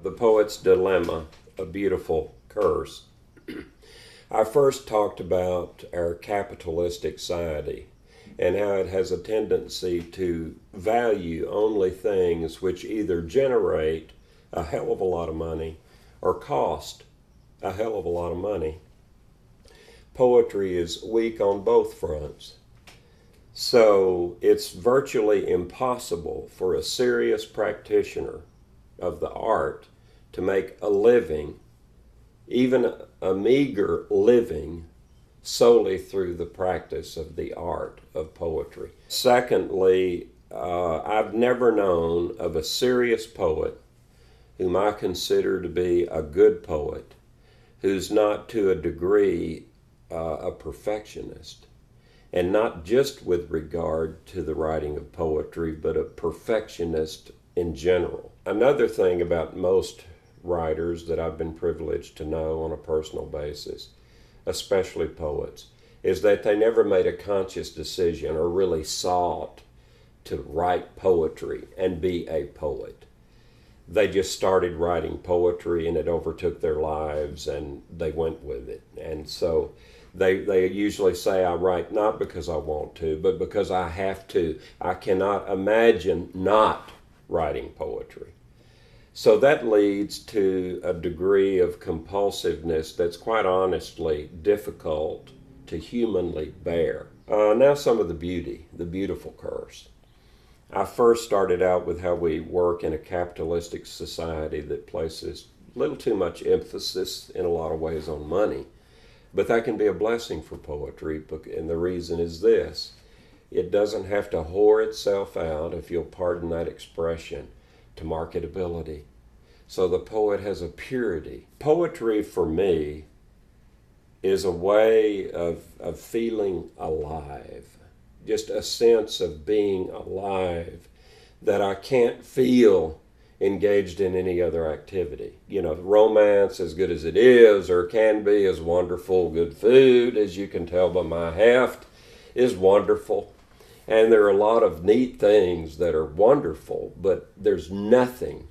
The Poet's Dilemma, A Beautiful Curse. I first talked about our capitalistic society and how it has a tendency to value only things which either generate a hell of a lot of money or cost a hell of a lot of money. Poetry is weak on both fronts. So it's virtually impossible for a serious practitioner of the art to make a living, even a meager living, solely through the practice of the art of poetry. Secondly, I've never known of a serious poet whom I consider to be a good poet who's not to a degree a perfectionist, and not just with regard to the writing of poetry, but a perfectionist in general. Another thing about most writers that I've been privileged to know on a personal basis, especially poets, is that they never made a conscious decision or really sought to write poetry and be a poet. They just started writing poetry and it overtook their lives and they went with it. And so they usually say, I write not because I want to, but because I have to. I cannot imagine not writing poetry. So that leads to a degree of compulsiveness that's quite honestly difficult to humanly bear. Now some of the beauty, the beautiful curse. I first started out with how we work in a capitalistic society that places a little too much emphasis in a lot of ways on money. But that can be a blessing for poetry, and the reason is this. It doesn't have to whore itself out, if you'll pardon that expression, to marketability. So the poet has a purity. Poetry for me is a way of feeling alive, just a sense of being alive that I can't feel engaged in any other activity. You know, romance, as good as it is or can be, is wonderful. Good food, as you can tell by my heft, is wonderful. And there are a lot of neat things that are wonderful, but there's nothing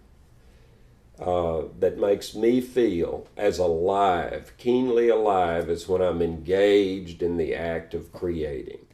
that makes me feel as alive, keenly alive, as when I'm engaged in the act of creating.